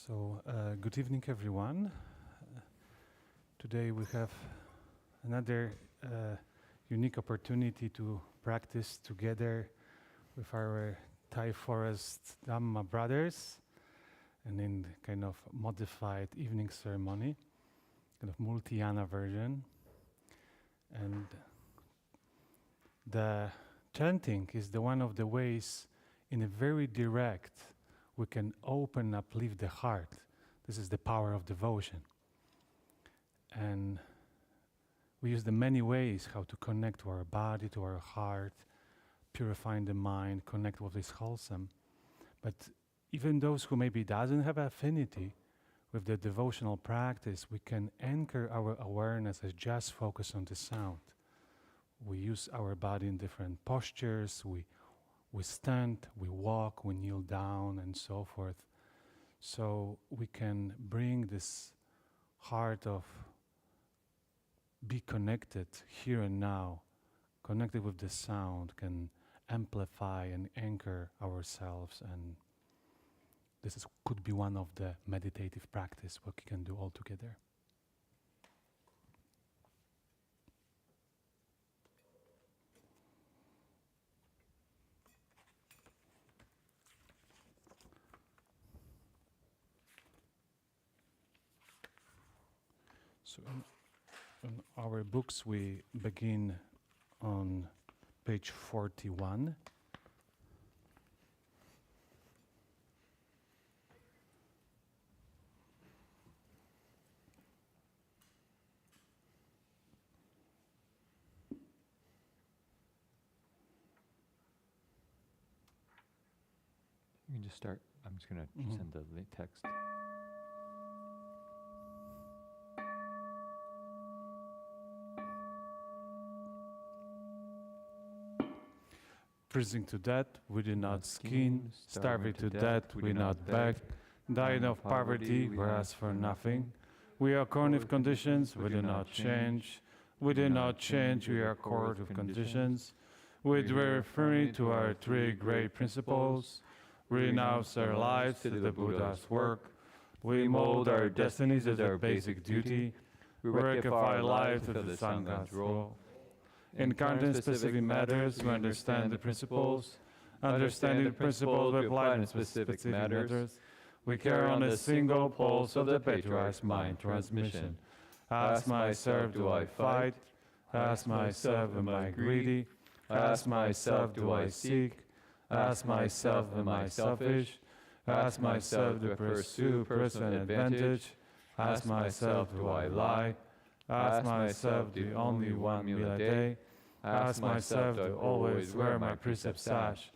Good evening, everyone. Today we have another unique opportunity to practice together with our Thai forest Dhamma brothers, and in kind of modified evening ceremony, kind of multi-yana version. And the chanting is one of the ways, in a very direct, we can open up, lift the heart. This is the power of devotion. And we use the many ways how to connect to our body, to our heart, purifying the mind, connect what is wholesome. But even those who maybe doesn't have affinity with the devotional practice, we can anchor our awareness as just focus on the sound. We use our body in different postures, we stand, we walk, we kneel down, and so forth. So we can bring this heart of be connected here and now, connected with the sound, can amplify and anchor ourselves. And this could be one of the meditative practice what we can do all together. So in our books we begin on page 41. You can just start. I'm just going to send the text. Freezing to death, we do not scheme, starving to death, we not beg, dying of poverty, we ask for nothing. We are corn with conditions, we do not change. We do not change, we are cord with conditions. We're referring to our three great principles. We renounce our lives to the Buddha's work. We mold our destinies as our basic duty. We rectify life to the Sangha's role. In content-specific matters, we understand the principles. Understanding the principles, we apply in specific matters. We carry on the single pulse of the Patriarch's mind transmission. Ask myself, do I fight? Ask myself, am I greedy? Ask myself, do I seek? Ask myself, am I selfish? Ask myself, do I pursue personal advantage? Ask myself, do I lie? Ask myself, do only one meal a day? Ask myself, do I always wear my precept sash?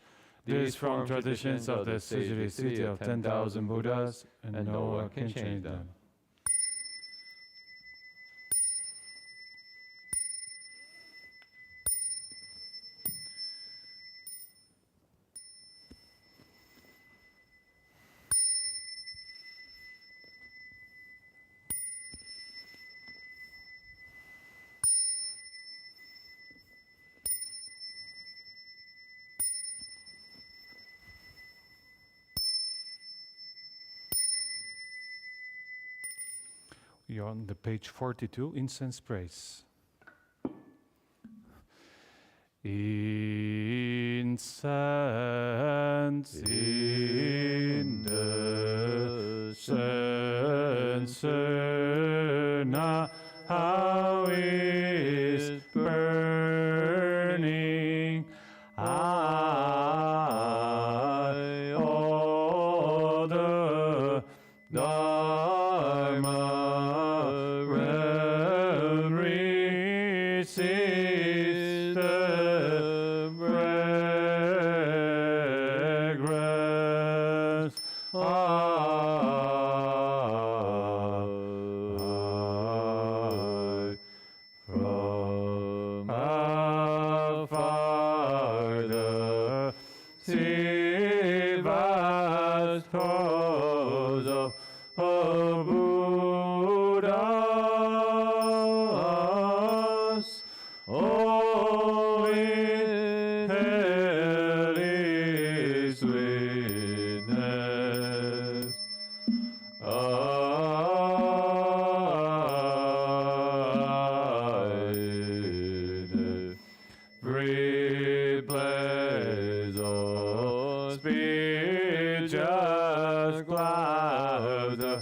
These from traditions of the Sijiri city of 10,000 Buddhas, and no one can change them. You're on the page 42, incense praise. Incense in the censer now, how is burning. I order Dharma realm receives the fragrance. From afar the sea vast throes of Free place of speech, just clouds of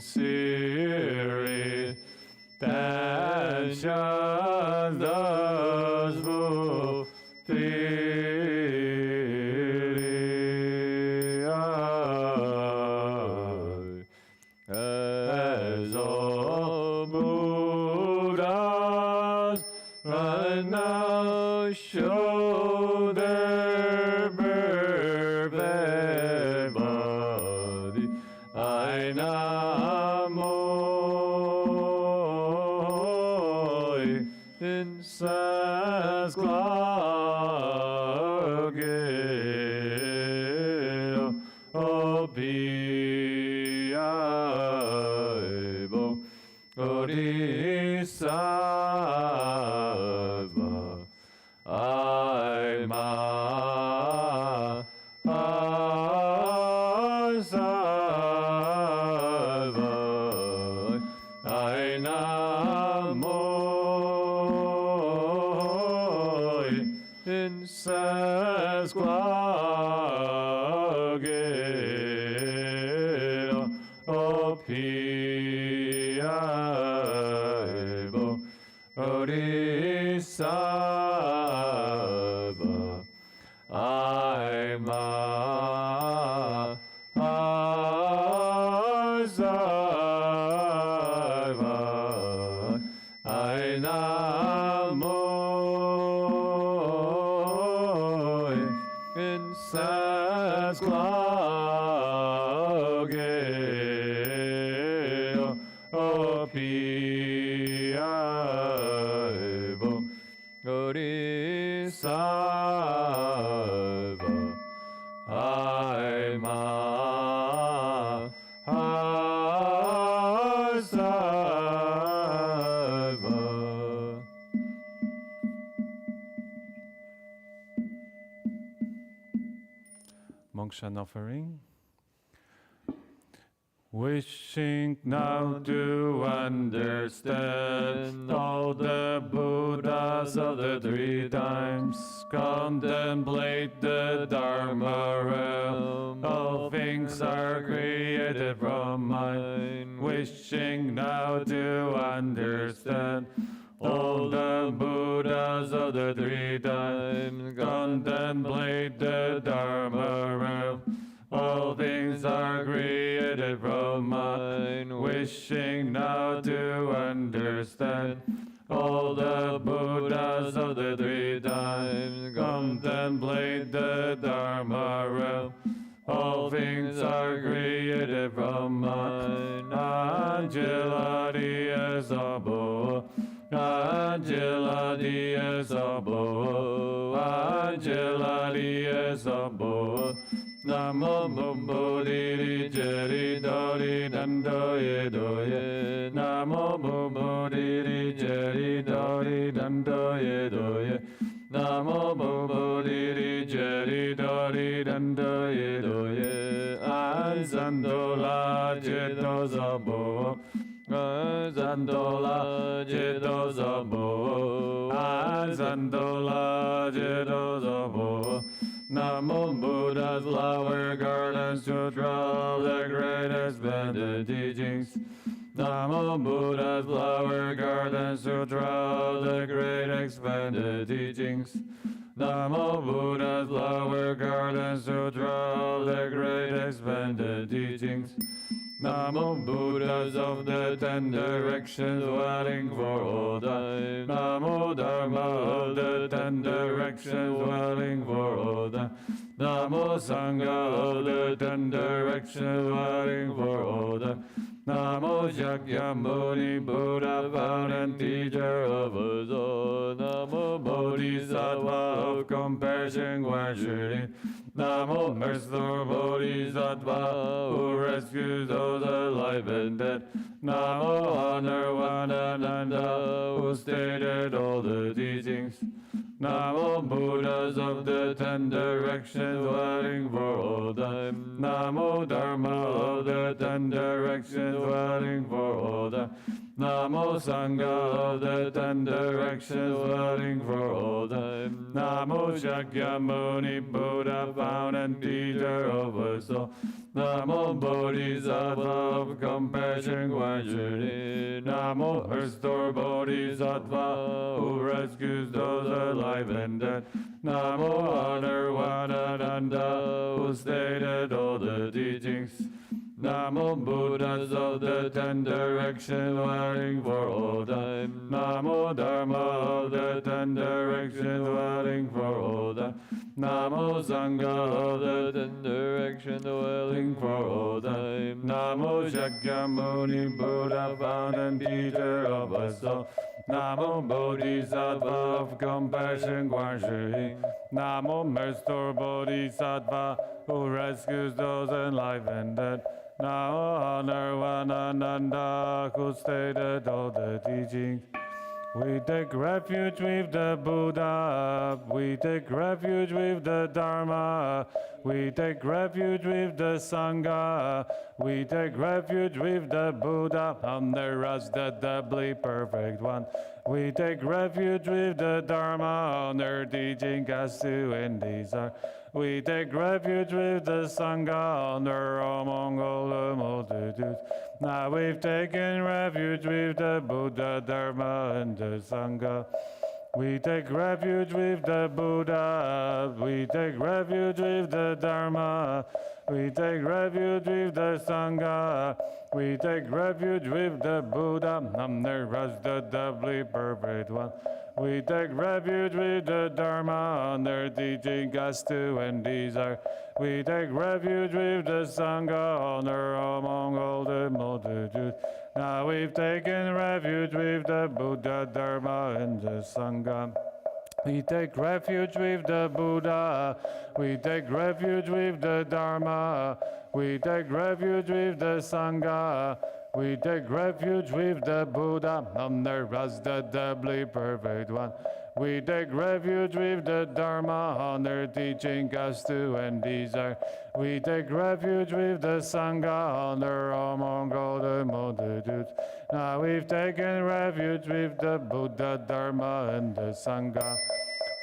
sincere tensions those who as all Buddhas right now show their perfect body. I namo in sense Bodhisattva, I'm Sattva, I namo in sense Bodhisattva, I'm Sattva, I namo in sense Bodhisattva, I'm Sattva. Moksha offering. Wishing now to understand all the Buddhas of the three times, contemplate the Dharma realm. All things are created from mind. Wishing now to understand all the Buddhas of the three times, contemplate the Dharma realm. All things are created from mind. Wishing now to understand all the Buddhas of the three times, contemplate the Dharma realm. All things are created from mind. Angela Diaz Abo, Angela Diaz Abo, Angela Diaz Abo. Namo Bodhi Jari Dori Dando Ye Doye. Namo Bodhi Jari Dori Dando Ye Doye. Namo Bodhi Jari Dori Dando Ye Doye. Anzandola Jeto Zabo. Anzandola Jeto Zabo. Anzandola Jeto Zabo. Namo Buddha's flower gardens to draw the great expanded teachings. Namo Buddha's flower gardens to draw the great expanded teachings. Namo Buddha's flower gardens to draw the great expanded teachings. Namo Buddhas of the 10 directions dwelling for all time. Namo Dharma of the 10 directions dwelling for all time. Namo Sangha of the 10 directions dwelling for all time. Namo Shakyamuni Buddha, founder and teacher of us all. Namo Bodhisattva of compassion, questioning. Namo Merciful Bodhisattva, who rescues those alive and dead. Namo Honor, Nanda, who stated all the teachings. Namo Buddhas of the 10 directions, dwelling for all time. Namo Dharma of the 10 directions, dwelling for all time. Namo Sangha of the 10 directions, dwelling for all time. Namo Shakyamuni, Buddha, found and teacher of us all. Namo Bodhisattva of compassion, Guanshiri. Namo Restore Bodhisattva, who rescues those alive and dead. Namo Honor Vanadanda, who stated all the teachings. Namo Buddhas of the 10 directions, dwelling for all time. Namo Dharma of the 10 directions, dwelling for all time. Namo Sangha of the 10 directions, dwelling for all time. Namo Shakyamuni, Buddha, found and teacher of us all. Namo Bodhisattva of compassion, Guanshiri. Namo Restore Bodhisattva, who rescues those alive and dead. Namo Honor Vanananda, who stated all the teachings. We take refuge with the Buddha, we take refuge with the Dharma, we take refuge with the Sangha, we take refuge with the Buddha, under us the doubly perfect one. We take refuge with the Dharma, under teaching us to end desire. We take refuge with the Sangha, under among all the multitudes. Now we've taken refuge with the Buddha, Dharma, and the Sangha. We take refuge with the Buddha, we take refuge with the Dharma, we take refuge with the Sangha, we take refuge with the Buddha, under us the doubly perfect one. We take refuge with the Dharma, under teaching us to end desire. We take refuge with the Sangha, honor among all the multitude. Now we've taken refuge with the Buddha, Dharma, and the Sangha. We take refuge with the Buddha, we take refuge with the Dharma, we take refuge with the Sangha, we take refuge with the Buddha, under us the doubly perfect one. We take refuge with the Dharma, honor teaching us to end desire. We take refuge with the Sangha, honor among all the multitudes. Now we've taken refuge with the Buddha, Dharma, and the Sangha.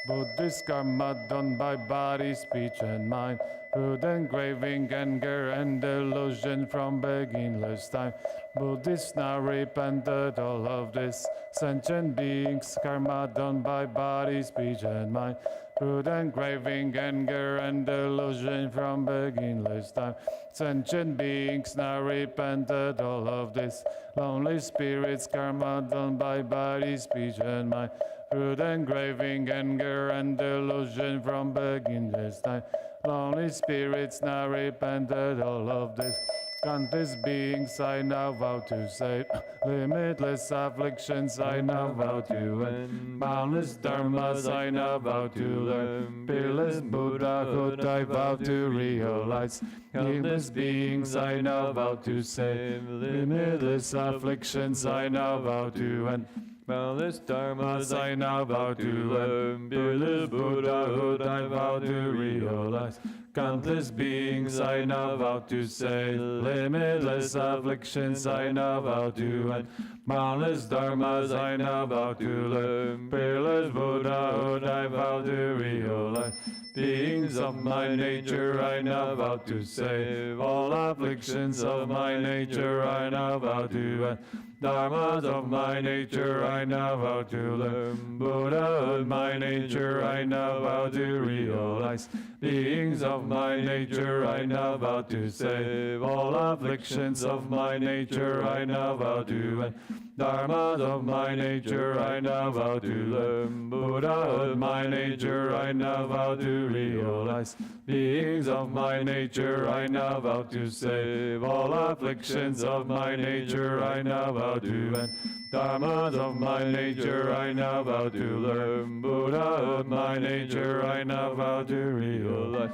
Buddhist karma done by body, speech, and mind. Through engraving, anger, and delusion from beginningless time. Buddhists now repented all of this. Sentient beings, karma done by body, speech, and mind. Through engraving, anger, and delusion from beginningless time. Sentient beings now repented all of this. Lonely spirits, karma done by body, speech, and mind. Through engraving, anger, and delusion from beginningless time. Lonely spirits now repented all of this. Countless beings I now vow to save. Limitless afflictions I now vow to end. Boundless dharmas I now vow to learn. Peerless Buddhahood I vow to realize. Countless beings I now vow to save. Limitless afflictions I now vow to end. Boundless dharmas I now vow to learn. Peerless Buddhahood I vow to realize. Countless beings I now vow to save. Limitless afflictions I now vow to end. Boundless dharmas I now vow to learn. Peerless Buddhahood I vow to realize. Beings of my nature I now vow to save. All afflictions of my nature I now vow to end. Dharmas of my nature I now vow to learn. Buddhahood my nature I now vow to realize. Beings of my nature I now vow to save. All afflictions of my nature I now vow to end. Dharmas of my nature I now vow to learn. Buddhahood my nature I now vow to realize. Beings of my nature I now vow to save. All afflictions of my nature I now vow to end. Dharmas of my nature I now vow to learn. Buddhahood my nature I now vow to realize.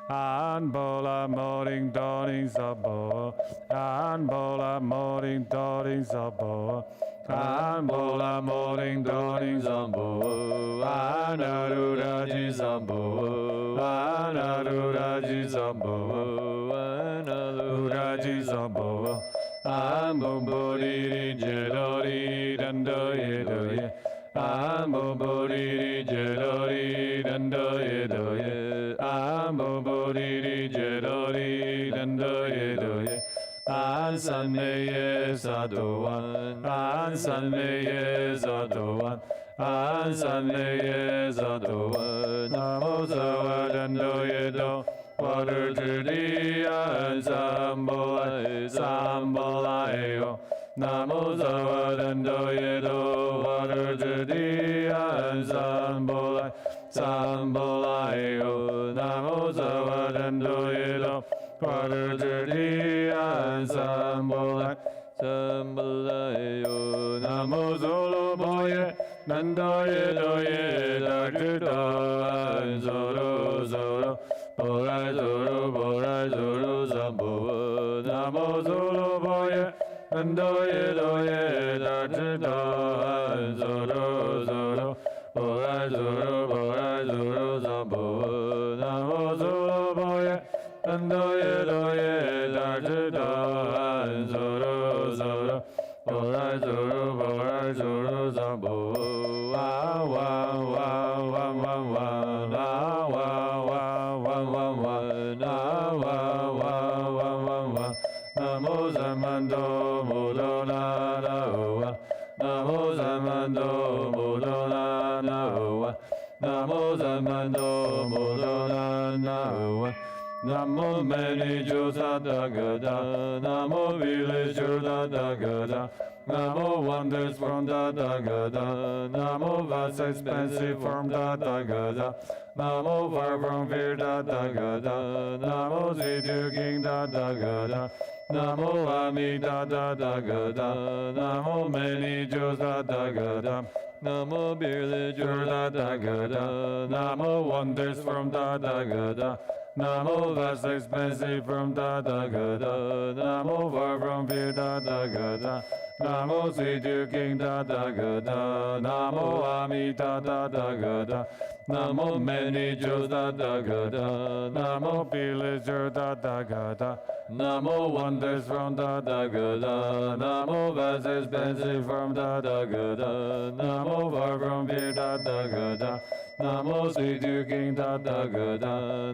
An bola morning dawning sabo. An bola morning dawning sabo. Ambola moring doning zambo, Anaruraji zambo, Anaruraji zambo, Anaruraji zambo, Ambobori jelori dando yedoye, Ambobori jelori dando yedoye, Ambobori jelori dando yedoye. Ansanmeye Sadowan, Ansanmeye Sadowan, Ansanmeye Sadowan, Namo Sawadando Yedo, Water to the Ansambolai, Sambolayo, Namo Sawadando Yedo, Water to the Ansambolai, Sambolayo, Namo Sawadando Yedo, Water to the Sambolai, Sambolayo, Namo Zolo Boye, Nandoye Doye, Darjudo, Zoro Zoro, Borai Zoro, Zambo, Namo Zolo Boye, Nandoye Doye, Darjudo, Zoro Zoro, Borai Zoro, Zambo, Namo Zolo Boye, Nandoye Doye, Darjudo, Zoro Zoro, Borai Zoro, Zambo, Wow, wow, wow, wow, wow, wow, wow, wow, wow, wow, wow, wow, wow, wow, wow, wow, Namo Zamando, Modona, Naoa, Namo Zamando, Modona, Naoa, Namo Zamando, Modona, Naoa. Namo many Jews Gada, Namo village Gada, Namo wonders from Gada, Namo vast expensive from Gada, Namo far from fear Gada, Namo Situ King Gada, Namo Amitabha Gada, Namo many Jews Gada, Namo village Gada, Namo wonders from Gada, Namo vast expensive from Gada, Namo far from fear Gada, Namo Situ King Gada, Namo Amitabha Gada, Namo many Jews Gada, Namo villager Gada, Namo wonders from Gada, Namo vast expensive from Gada, Namo far from fear Gada, Namo Situ King Gada,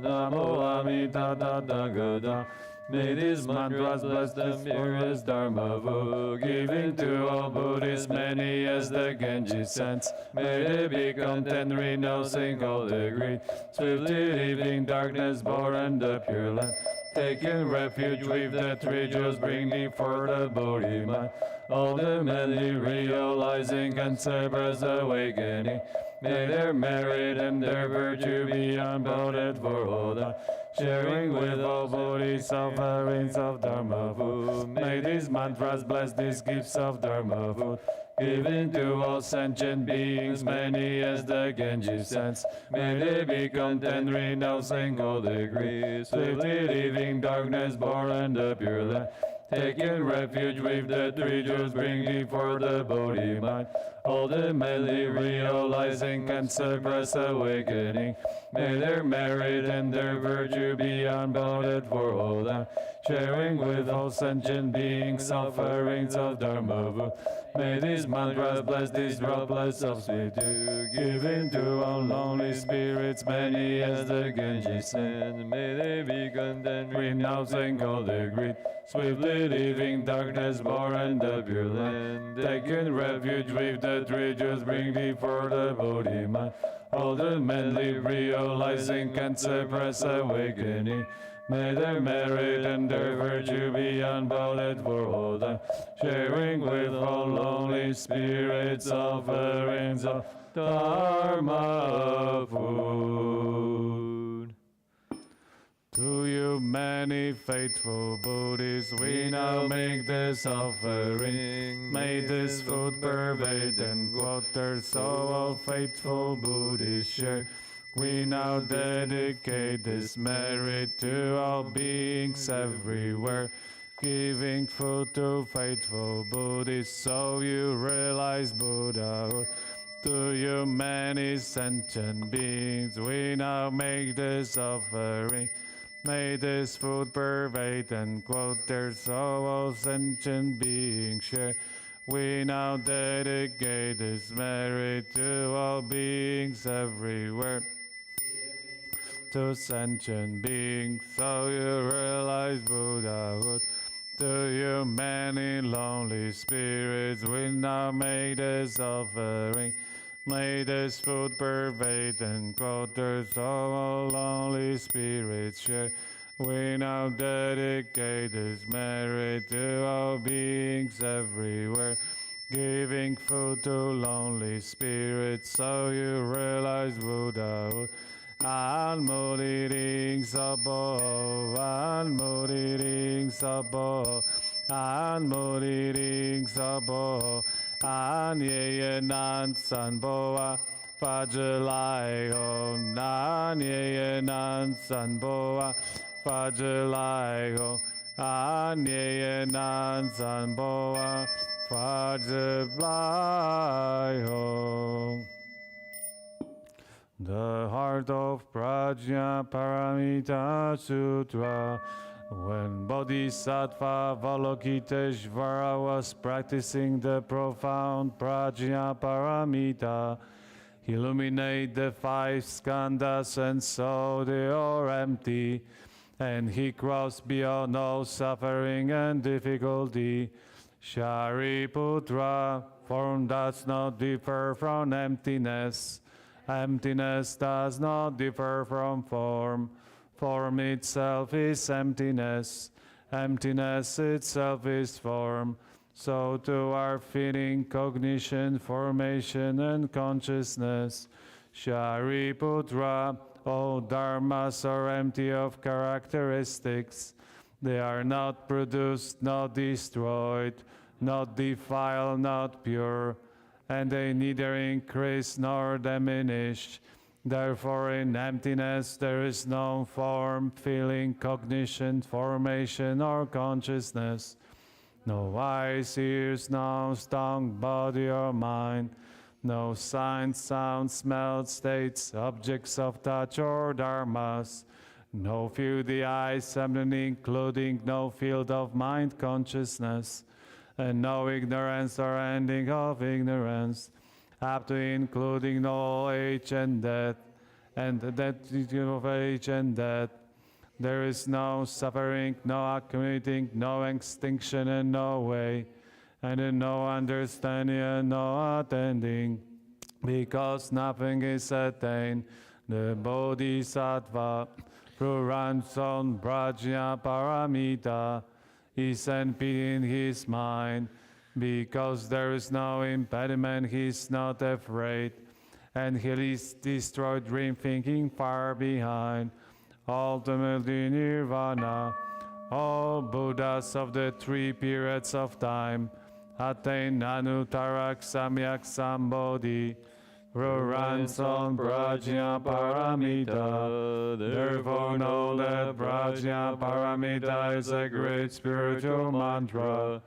Namo Amitabha Gada. May these mantras bless the purest Dharma Vu, giving to all Buddhists many as the Genji sends. May they be content, renouncing all degree, swiftly leaving darkness, born the pure land. Taking refuge with the three jewels, bringing for the Bodhi mind. Ultimately realizing Cancerbra's awakening. May their merit and their virtue be unbounded for all time. Sharing with all bodhisattvas of Dharma food. May these mantras bless these gifts of Dharma food, given to all sentient beings, many as the Genji sends. May they be content, renouncing all degrees, swiftly leaving darkness, born the pure land. Taking refuge with the three jewels, bring before the Bodhi mind. Ultimately realizing Cancerbra's awakening. May their merit and their virtue be unbounded for all time. Sharing with all sentient beings offerings of Dharma Vu. May these mantras bless these droplets of sweet dew, giving to all lonely spirits many as the Genji send. May they be content, renouncing all their greed, swiftly leaving darkness, born the pure land. Taking refuge with the three jewels, bring before the Bodhi mind. Ultimately realizing Cancerbra's awakening. May their merit and their virtue be unbounded for all time. Sharing with all lonely spirits offerings of Dharma food. To you many faithful Buddhists, we now make this offering. May this food pervade and water, so all faithful Buddhists share. We now dedicate this merit to all beings everywhere. giving food to faithful Buddhists, so you realize Buddhahood. To you many sentient beings, we now make this offering. May this food pervade and quote their souls, sentient beings share. We now dedicate this merit to all beings everywhere. To sentient beings, so you realize Buddhahood. To you many lonely spirits, we now make this offering. May this food pervade and quote their soul, lonely spirits share. We now dedicate this merit to all beings everywhere. Giving food to lonely spirits, so you realize Buddhahood. An muriring sabo, an muriring sabo, an muriring sabo, an ye nan san boa, fajalai ho, an ye nan san boa, fajalai ho, an ye nan san boa, fajalai ho. The heart of Prajna Paramita Sutra. When Bodhisattva Avalokiteshvara was practicing the profound Prajna Paramita, he illuminated the 5 skandhas and saw they are empty, and he crossed beyond all suffering and difficulty. Shariputra, form does not differ from emptiness. Emptiness does not differ from form. Form itself is emptiness. Emptiness itself is form. So too are feeling, cognition, formation, and consciousness. Shariputra, all dharmas are empty of characteristics. They are not produced, not destroyed, not defiled, not pure, and they neither increase nor diminish. Therefore, in emptiness there is no form, feeling, cognition, formation, or consciousness. No eyes, ears, nose, tongue, body, or mind. No signs, sounds, smells, states, objects of touch, or dharmas. No view the eyes, including no field of mind consciousness, and no ignorance or ending of ignorance, up to including no age and death, and the death of age and death. There is no suffering, no accumulating, no extinction, and no way, and no understanding and no attending, because nothing is attained. The Bodhisattva, through runs on Prajna Paramita, he sent pity in his mind. Because there is no impediment, he is not afraid, and he leaves destroyed dream thinking far behind. Ultimately nirvana, all Buddhas of the 3 periods of time attain Anuttara Samyak Sambodhi, who runs on Prajna Paramita. Therefore know that Prajna Paramita is a great spiritual mantra,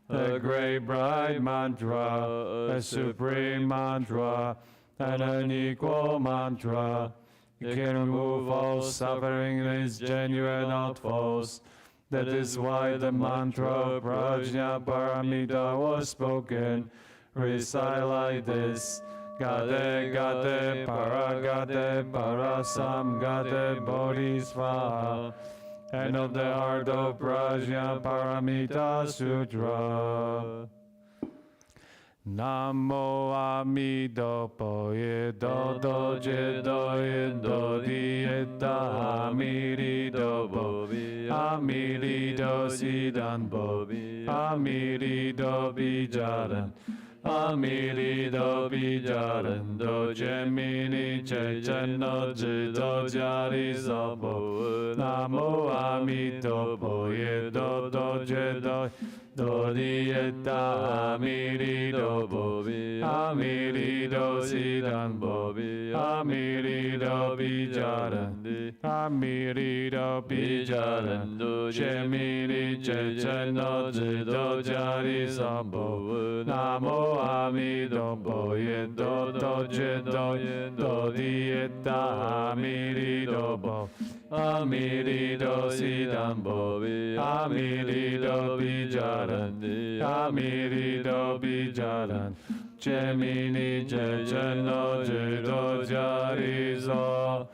a great bright mantra, a supreme mantra, and an equal mantra. It can remove all suffering and is genuine, not false. That is why the mantra of Prajna Paramita was spoken. Recite like this: Gate Gate Paragate Parasam Gate Bodhisvaha. And of the heart of Prajna Paramita Sutra. Namo Amitabha Yedo Doje Doyedo Dieta Amirido Bobi Amirido Sidan Bobi Amirido Bijaran Amirido Bijaran Doje Mini Chechano Jido Jari Sabo Namo Amitabha Yedo Doje Dodieta Amirido Bobi Amirido Sidan Bobi Amirido Bijaran Amirido Bijaran Shemini Checheno Jido Jari Sambo Namo Amidombo Yendo Jido Yendo Dieta Amirido Bo Amirido Sidambo Amirido Bijaran Amirido Bijaran Shemini Checheno Jido Jari Sambo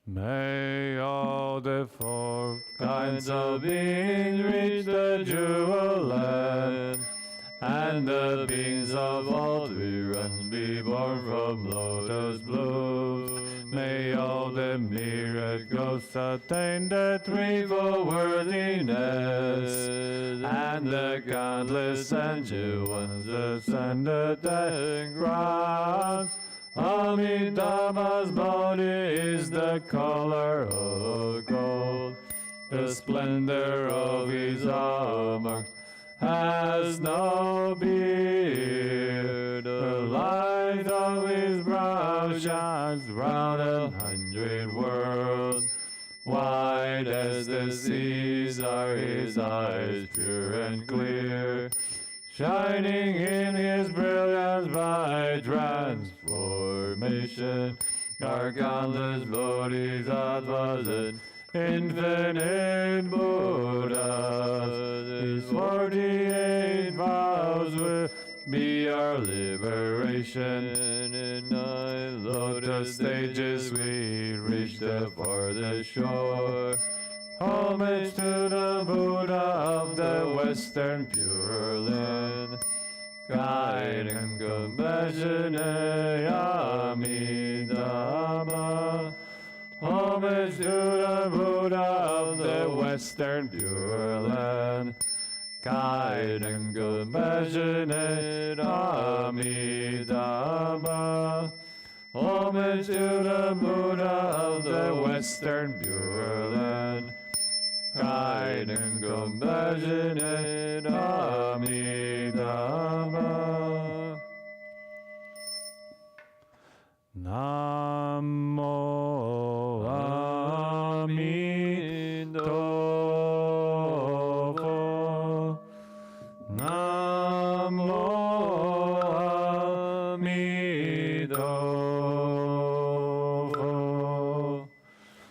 May all the four kinds of beings reach the jewel land, and the beings of all three realms be born from lotus blooms. May all the myriad ghosts attain the threefold worthiness, and the countless angel ones ascend the 10 grounds. Amitabha's body is the color of gold. The splendor of his armor has no beard. The light of his brow shines round 100 worlds. Wide as the seas are his eyes, pure and clear, shining in his brilliance by transformation. Are countless bodhisattvas and infinite Buddhas. His 48 vows will be our liberation. In 9 lotus stages we reach the farthest shore. Homage to the Buddha of the Western Pure Land. Kind and compassionate Amitabha. Homage to the Buddha of the Western Pure Land. Kind and compassionate Amitabha. Homage to the Buddha of the Western Pure Land. Kind and compassionate Amitabha. Namo Amitabha. Namo Amitabha. Namo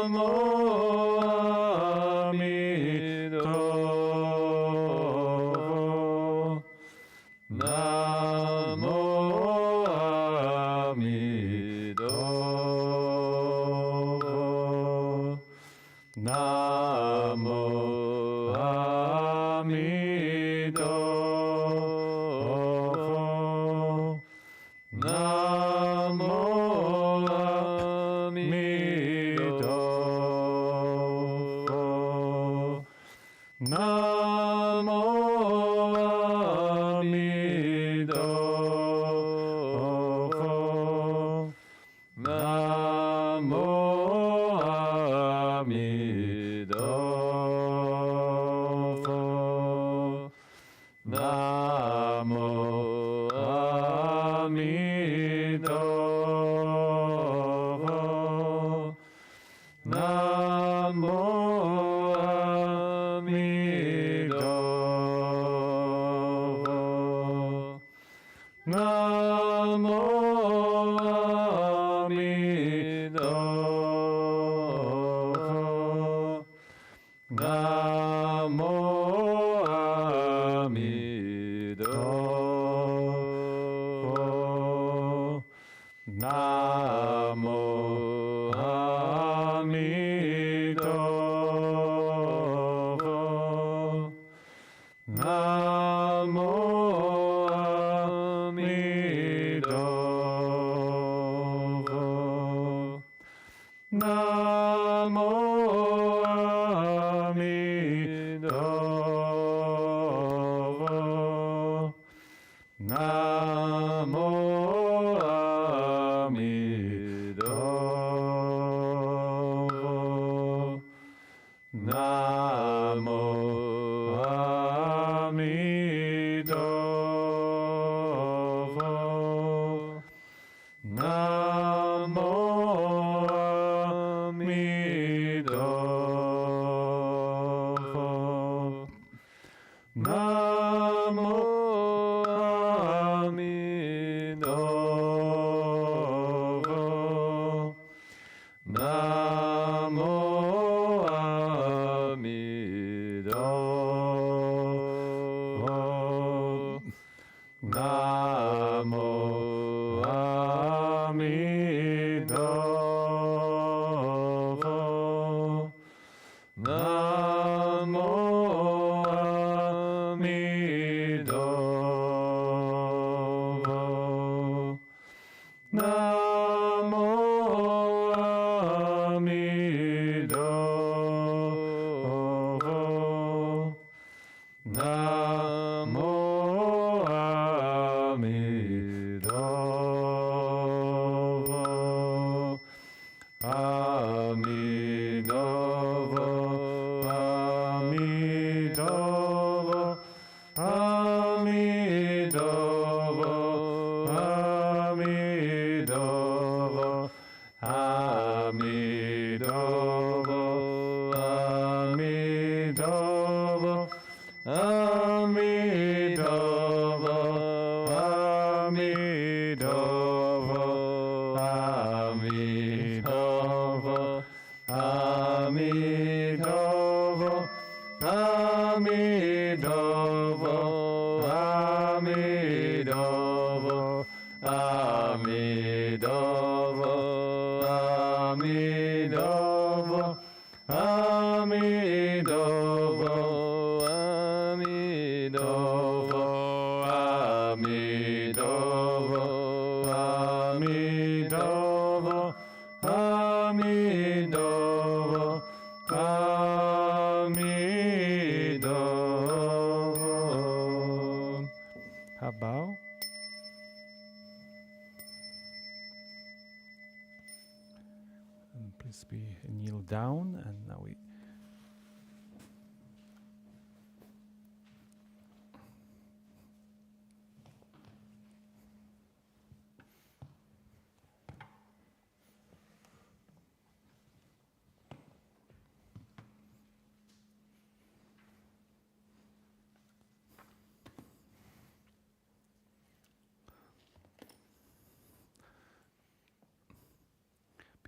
Namo Amitabha. Namo Amitabha. Namo Amitabha. Namo Amitabha. Namo Amitabha. Namo Amitabha. Namo Amitabha. Namo Amitabha. Namo Amitabha. Namo Amitabha. Namo Amitabha. Namo Amitabha. Namo Amitabha. Namo Amitabha. Namo Amitabha. Namo Amitabha. Namo Amitabha. Namo Amitabha. Amitabha. Amitabha. Amitabha. Amitabha. Amitabha. Amitabha. Amitabha. Amitabha. How about? And please be kneel down, and now we.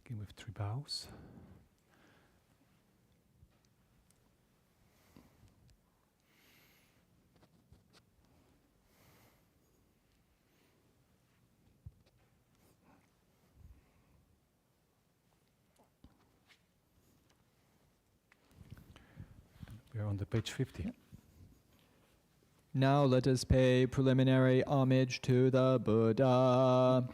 Begin with 3 bows. We are on the page 50. Now let us pay preliminary homage to the Buddha.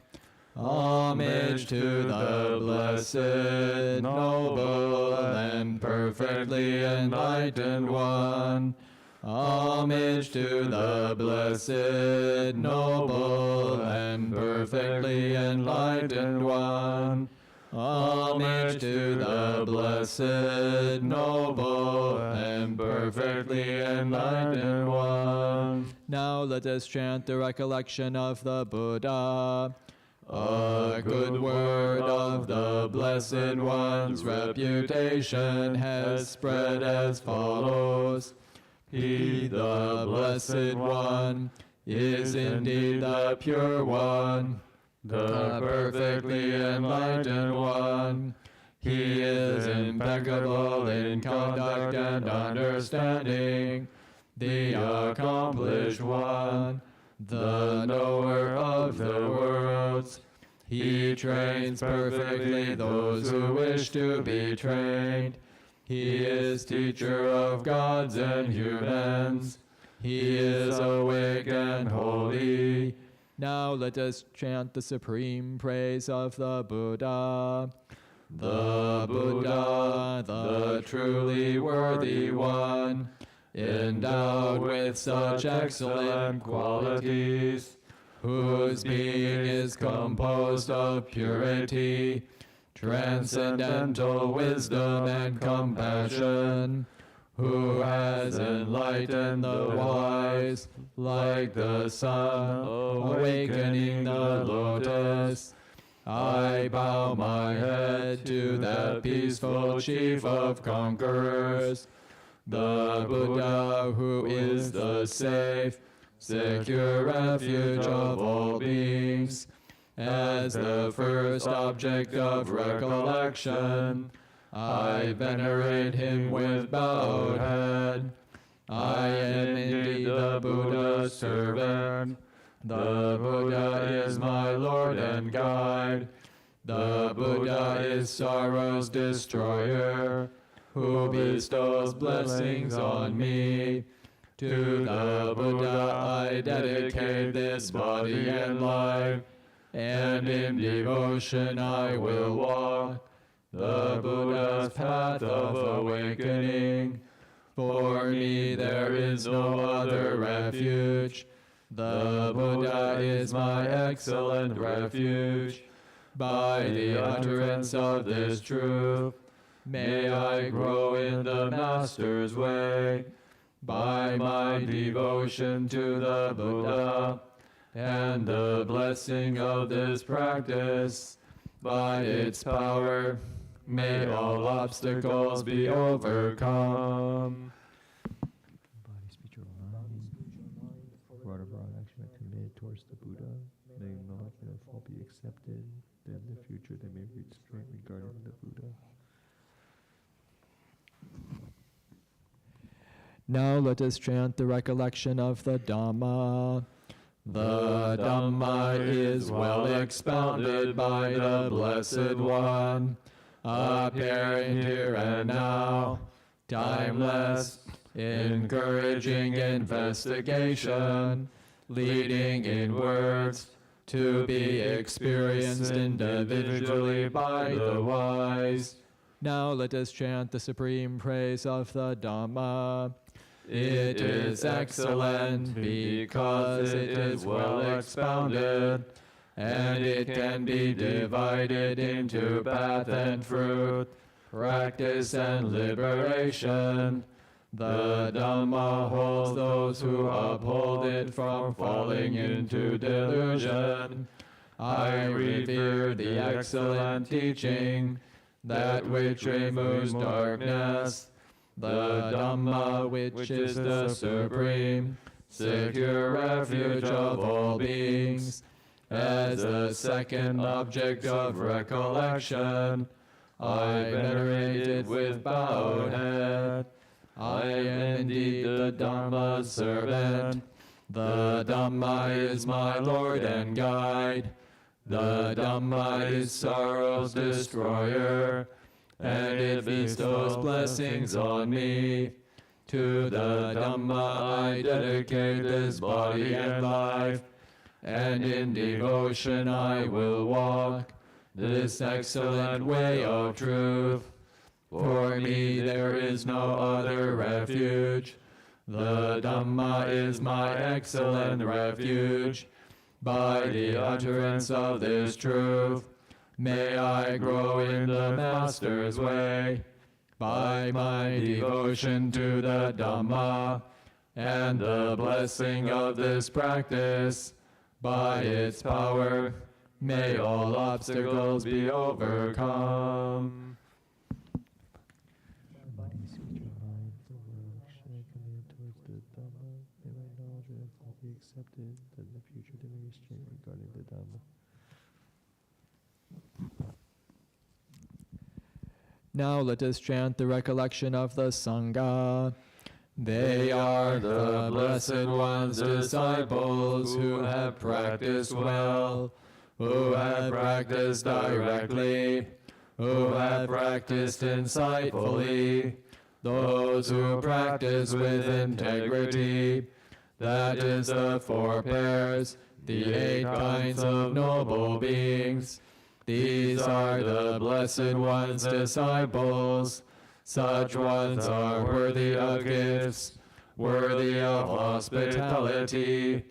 Homage to the blessed, noble, and perfectly enlightened one. Homage to the blessed, noble, and perfectly enlightened one. Homage to the blessed, noble, and perfectly enlightened one. Now let us chant the recollection of the Buddha. A good word of the Blessed One's reputation has spread as follows. He, the Blessed One, is indeed the Pure One, the perfectly enlightened One. He is impeccable in conduct and understanding, the accomplished One, the knower of the worlds. He trains perfectly those who wish to be trained. He is teacher of gods and humans. He is awake and holy. Now let us chant the supreme praise of the Buddha. The Buddha, the truly worthy one, endowed with such excellent qualities, whose being is composed of purity, transcendental wisdom and compassion, who has enlightened the wise, like the sun awakening the lotus. I bow my head to that peaceful chief of conquerors, the Buddha, who is the safe, secure refuge of all beings. As the first object of recollection, I venerate him with bowed head. The Buddha is my Lord and guide. The Buddha is sorrow's destroyer, who bestows blessings on me. To the Buddha I dedicate this body and life, and in devotion I will walk the Buddha's path of awakening. For me there is no other refuge. The Buddha is my excellent refuge. By the utterance of this truth, may I grow in the Master's way. By my devotion to the Buddha and the blessing of this practice, by its power, may all obstacles be overcome. Body, speech, or mind, word or broad action committed towards the Buddha, may acknowledgement of all be accepted, that in the future they may reach strength regarding the Buddha. Now let us chant the recollection of the Dhamma. The Dhamma is well expounded by the Blessed One, appearing here and now, timeless, encouraging investigation, leading inwards, to be experienced individually by the wise. Now let us chant the supreme praise of the Dhamma. It is excellent because it is well expounded, and it can be divided into path and fruit, practice and liberation. The Dhamma holds those who uphold it from falling into delusion. I revere the excellent teaching, that which removes darkness, the Dhamma which is the supreme, secure refuge of all beings. As the second object of recollection, I venerate it with bowed head. I am indeed the Dhamma's servant. The Dhamma is my Lord and guide. The Dhamma is sorrow's destroyer, and it bestows blessings on me. To the Dhamma I dedicate this body and life, and in devotion I will walk this excellent way of truth. For me there is no other refuge. The Dhamma is my excellent refuge. By the utterance of this truth, may I grow in the Master's way. By my devotion to the Dhamma and the blessing of this practice, by its power, may all obstacles be overcome. Body, speech, or mind, the word action committed towards the Dhamma, may my knowledge of all be accepted, that in the future they may restrain regarding the Dhamma. Now let us chant the recollection of the Sangha. They are the Blessed One's disciples who have practiced well, who have practiced directly, who have practiced insightfully, those who practice with integrity. That is the 4 pairs, the 8 kinds of noble beings. These are the Blessed One's disciples. Such ones are worthy of gifts, worthy of hospitality,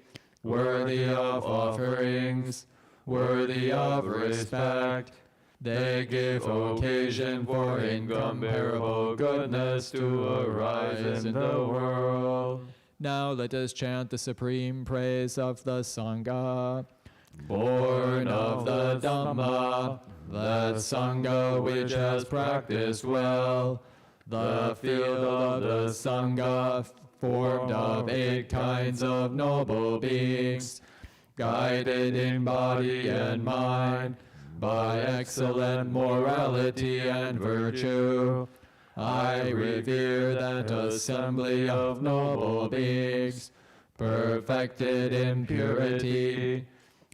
worthy of offerings, worthy of respect. They give occasion for incomparable goodness to arise in the world. Now let us chant the supreme praise of the Sangha. Born of the Dhamma, that Sangha which has practiced well, the field of the Sangha formed of 8 kinds of noble beings, guided in body and mind by excellent morality and virtue. I revere that assembly of noble beings, perfected in purity.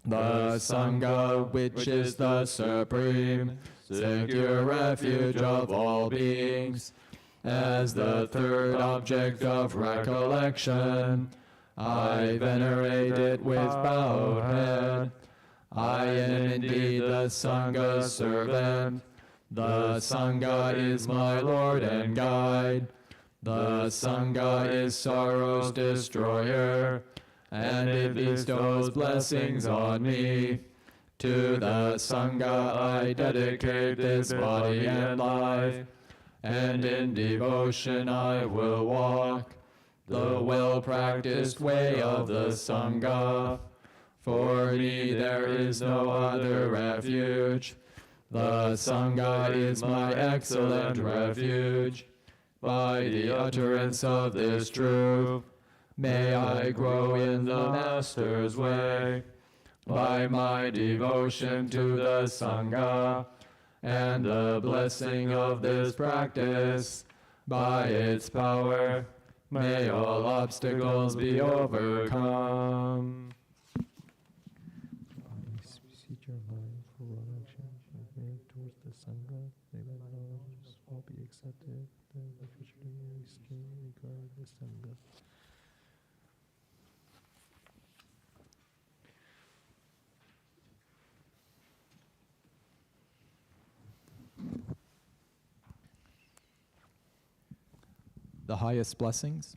The Sangha, which is the supreme, secure refuge of all beings. As the third object of recollection, I venerate it with bowed head. I am indeed the Sangha's servant. The Sangha is my Lord and guide. The Sangha is sorrow's destroyer, and it bestows blessings on me. To the Sangha I dedicate this body and life, and in devotion I will walk the well-practiced way of the Sangha. For me there is no other refuge. The Sangha is my excellent refuge. By the utterance of this truth, may I grow in the Master's way. By my devotion to the Sangha and the blessing of this practice, by its power, may all obstacles be overcome. Seek your mind for right action, made towards the Sangha. May that knowledge all be accepted. The future scheme regarding the Sangha. The highest blessings.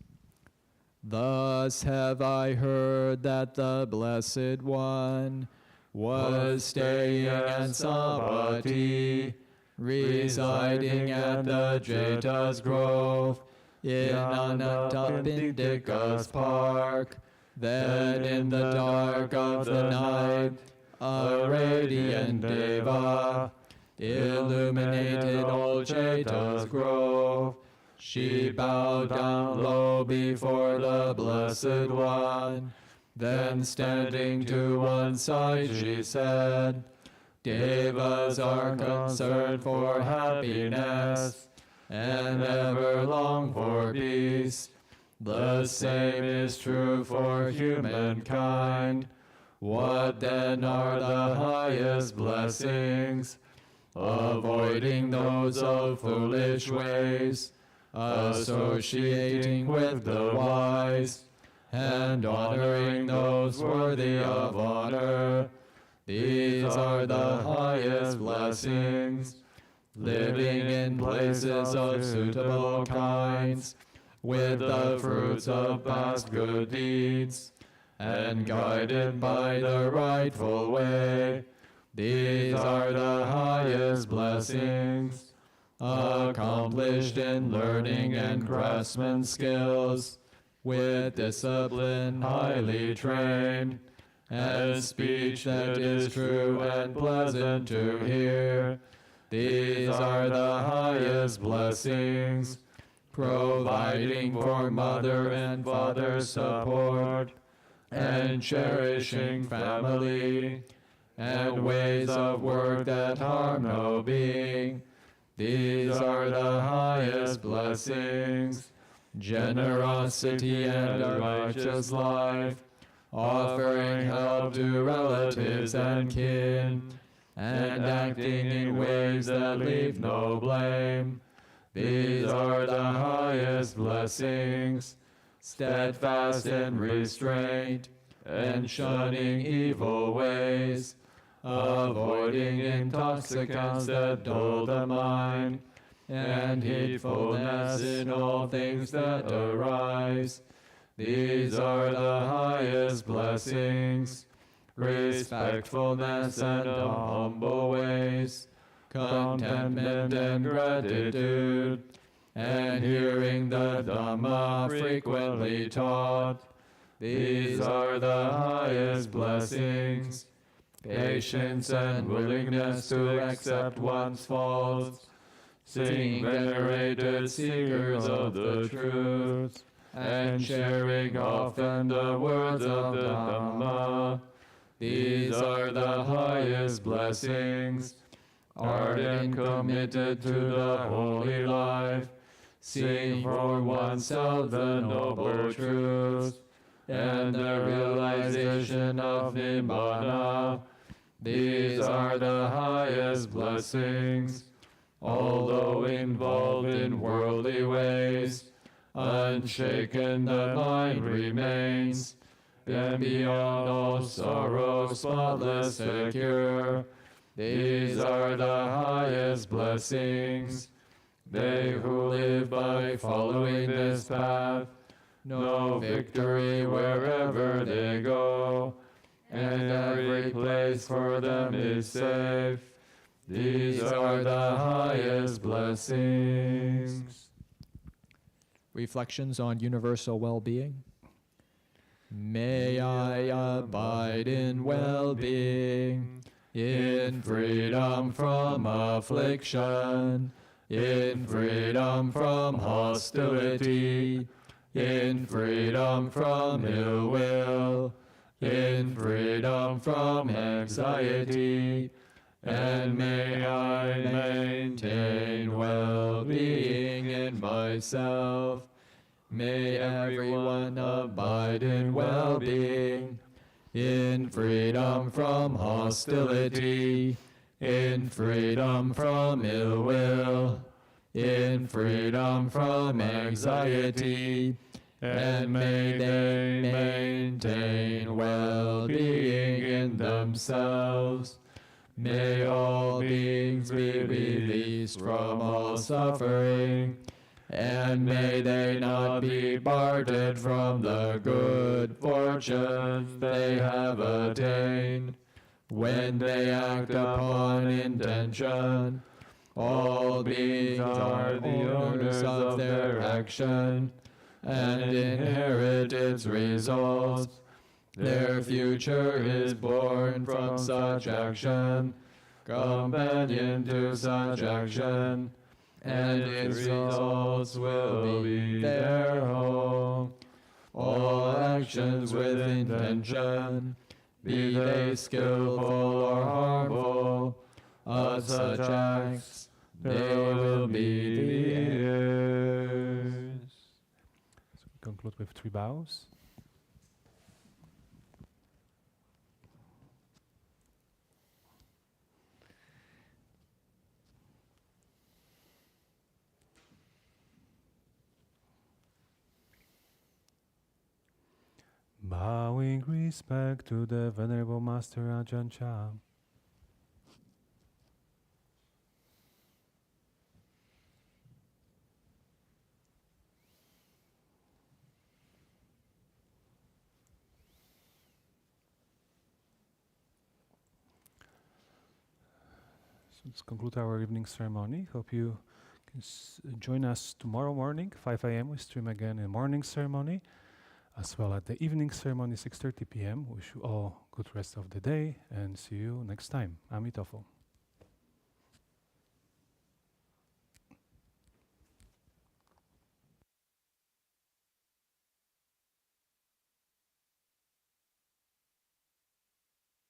Thus have I heard that the Blessed One was staying at Savatthi, residing at the Jeta's Grove, in Anathapindika's park. Then in the dark of the night, a radiant Deva illuminated old Jeta's Grove. She bowed down low before the Blessed One. Then standing to one side she said, Devas are concerned for happiness, and ever long for peace. The same is true for humankind. What then are the highest blessings? Avoiding those of foolish ways, associating with the wise, and honoring those worthy of honor. These are the highest blessings. Living in places of suitable kinds, with the fruits of past good deeds, and guided by the rightful way. These are the highest blessings. Accomplished in learning and craftsman skills, with discipline highly trained, and speech that is true and pleasant to hear. These are the highest blessings. Providing for mother and father support, and cherishing family, and ways of work that harm no being. These are the highest blessings. Generosity and a righteous life, offering help to relatives and kin, and acting in ways that leave no blame. These are the highest blessings. Steadfast in restraint, and shunning evil ways, avoiding intoxicants that dull the mind, and heedfulness in all things that arise. These are the highest blessings. Respectfulness and humble ways, contentment and gratitude, and hearing the Dhamma frequently taught. These are the highest blessings. Patience and willingness to accept one's faults, seeing venerated seekers of the truth, and sharing often the words of the Dhamma. These are the highest blessings. Ardent, committed to the holy life, seeing for oneself the noble truth, and the realization of Nibbana. These are the highest blessings. Although involved in worldly ways, unshaken the mind remains, and beyond all sorrow spotless secure. These are the highest blessings. They who live by following this path know victory wherever they go, and every place for them is safe. These are the highest blessings. Reflections on universal well-being. May I abide in well-being, in freedom from affliction, in freedom from hostility, in freedom from ill will, in freedom from anxiety, and may I maintain well-being in myself. May everyone abide in well-being, in freedom from hostility, in freedom from ill will, in freedom from anxiety, and may they maintain well-being in themselves. May all beings be released from all suffering, and may they not be parted from the good fortunes they have attained. When they act upon intention, all beings are the owners of their action, and inherit its results. Their future is born from such action, companion to such action, and its results will be their home. All actions with intention, be they skillful or harmful, of such acts they will be theirs. So we conclude with 3 bows. Bowing respect to the Venerable Master Ajahn Chah. So let's conclude our evening ceremony. Hope you can join us tomorrow morning, 5 a.m. We stream again in morning ceremony, as well at the evening ceremony, 6:30 p.m. Wish you all good rest of the day and see you next time. Amitabha.